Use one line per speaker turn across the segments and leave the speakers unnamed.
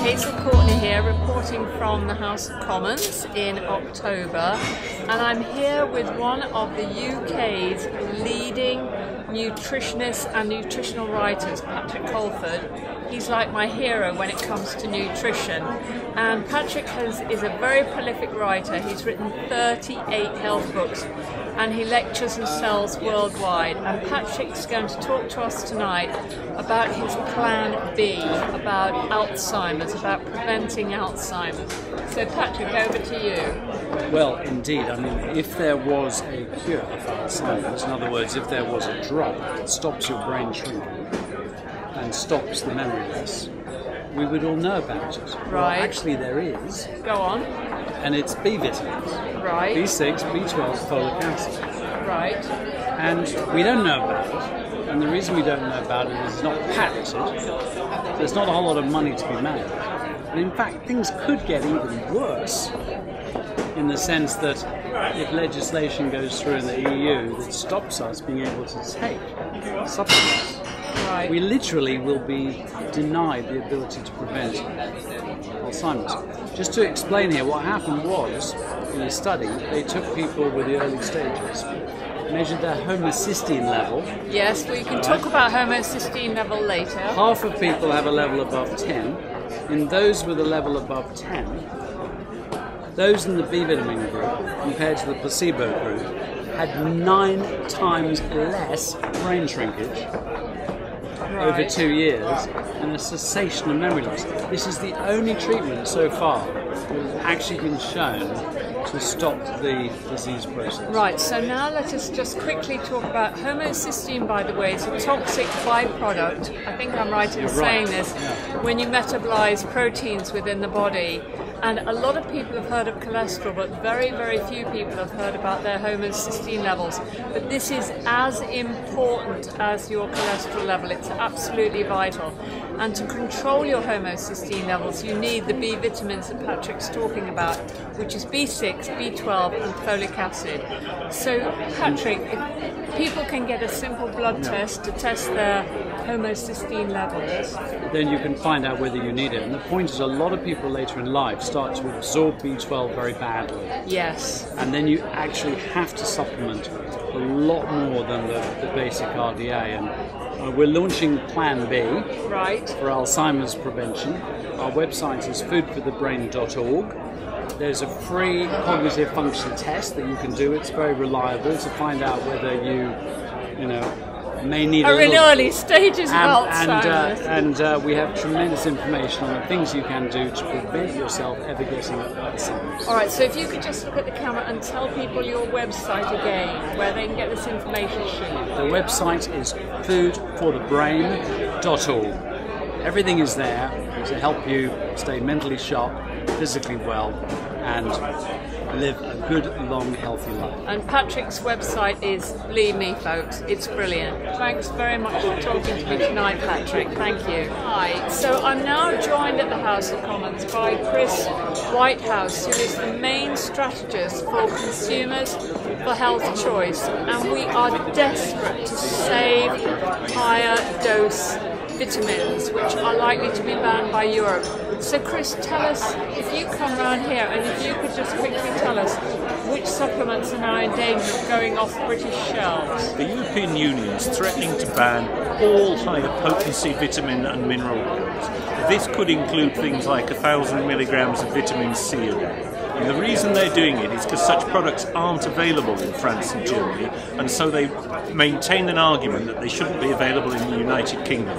Hazel Courtney here, reporting from the House of Commons in October, and I'm here with one of the UK's leading nutritionists and nutritional writers, Patrick Colford. He's like my hero when it comes to nutrition, and Patrick is a very prolific writer. He's written 38 health books and he lectures and sells worldwide, and Patrick's going to talk to us tonight about his plan B, about Alzheimer's, about preventing Alzheimer's. So Patrick, over to you.
Well, indeed. I mean, if there was a cure for Alzheimer's, in other words, if there was a drug that stops your brain shrinking and stops the memory loss, we would all know about it.
Right.
Well, actually there is.
Go on.
And it's B vitamins.
Right.
B6, B12, folic acid.
Right.
And we don't know about it. And the reason we don't know about it is it's not patented. There's not a whole lot of money to be made. And in fact, things could get even worse, in the sense that if legislation goes through in the EU that stops us being able to take supplements,
Right.
we literally will be denied the ability to prevent Alzheimer's. Just to explain here, what happened was, in a study, they took people with the early stages, measured their homocysteine level.
Yes, we can talk about homocysteine level later.
Half of people have a level above 10. In those with a level above 10, those in the B vitamin group, compared to the placebo group, had 9 times less brain shrinkage over 2 years and a cessation of memory loss. This is the only treatment so far that has actually been shown to stop the disease process.
Right, so now let us just quickly talk about homocysteine, by the way. It's a toxic byproduct, I think I'm right in saying this, when you metabolize proteins within the body. And a lot of people have heard of cholesterol, but very, very few people have heard about their homocysteine levels. But this is as important as your cholesterol level. It's absolutely vital. And to control your homocysteine levels, you need the B vitamins that Patrick's talking about, which is B6, B12, and folic acid. So, Patrick, if people can get a simple blood test to test their homocysteine levels,
then you can find out whether you need it. And the point is, a lot of people later in life start to absorb B12 very badly.
yes.
And then you actually have to supplement a lot more than the basic RDA. And we're launching Plan B
Right.
for Alzheimer's prevention. Our website is foodforthebrain.org. There's a free cognitive function test that you can do. It's very reliable to find out whether you may need
Are in early stages of Alzheimer's.
And we have tremendous information on the things you can do to prevent yourself ever getting Alzheimer's.
All right, so if you could just look at the camera and tell people your website again, where they can get this information sheet.
The website is foodforthebrain.org. Everything is there to help you stay mentally sharp, physically well, and live a good, long, healthy life.
And Patrick's website is, believe me folks, it's brilliant. Thanks very much for talking to me tonight, Patrick. Thank you. Hi, so I'm now joined at the House of Commons by Chris Whitehouse, who is the main strategist for consumers for health choice. And we are desperate to save higher dose vitamins, which are likely to be banned by Europe. So Chris, tell us, if you come around here, and if you could just quickly tell us which supplements are now in danger of going off British shelves.
The European Union is threatening to ban all higher potency vitamin and mineral oils. This could include things like 1,000 milligrams of vitamin C a day. And the reason they're doing it is because such products aren't available in France and Germany, and so they maintain an argument that they shouldn't be available in the United Kingdom.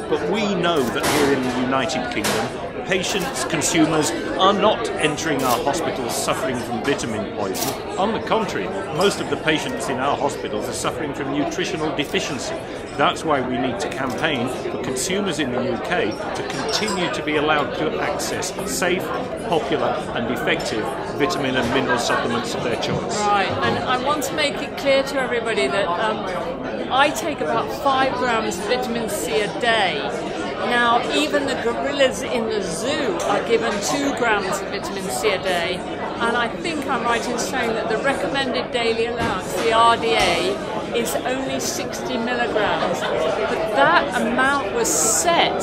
But we know that here in the United Kingdom, patients, consumers are not entering our hospitals suffering from vitamin poison. On the contrary, most of the patients in our hospitals are suffering from nutritional deficiency. That's why we need to campaign for consumers in the UK to continue to be allowed to access safe, popular and effective vitamin and mineral supplements of their choice.
Right, and I want to make it clear to everybody that I take about 5 grams of vitamin C a day. Now, even the gorillas in the zoo are given 2 grams of vitamin C a day, and I think I'm right in saying that the recommended daily allowance, the RDA, is only 60 milligrams. But that amount was set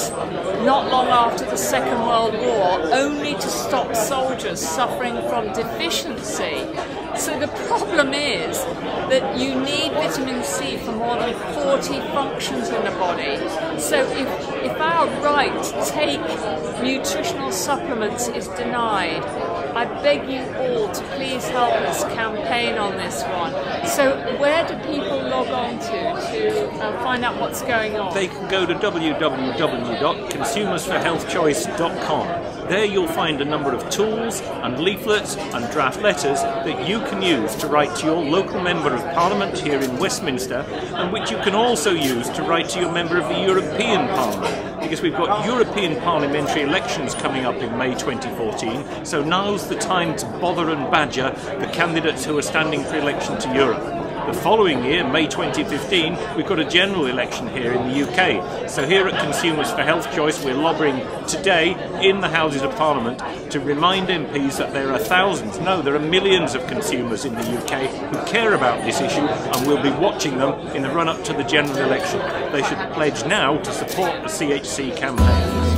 not long after the Second World War, only to stop soldiers suffering from deficiency. So the problem is that you need vitamin C for more than 40 functions in the body. So if our right to take nutritional supplements is denied, I beg you all to please help us campaign on this one. So where do people log on to find out what's going on?
They can go to www.consumersforhealthchoice.com. There you'll find a number of tools and leaflets and draft letters that you can use to write to your local Member of Parliament here in Westminster, and which you can also use to write to your Member of the European Parliament, because we've got European parliamentary elections coming up in May 2014, so now's the time to bother and badger the candidates who are standing for election to Europe. The following year, May 2015, we've got a general election here in the UK. So here at Consumers for Health Choice, we're lobbying today in the Houses of Parliament to remind MPs that there are thousands, no, there are millions of consumers in the UK who care about this issue and will be watching them in the run-up to the general election. They should pledge now to support the CHC campaign.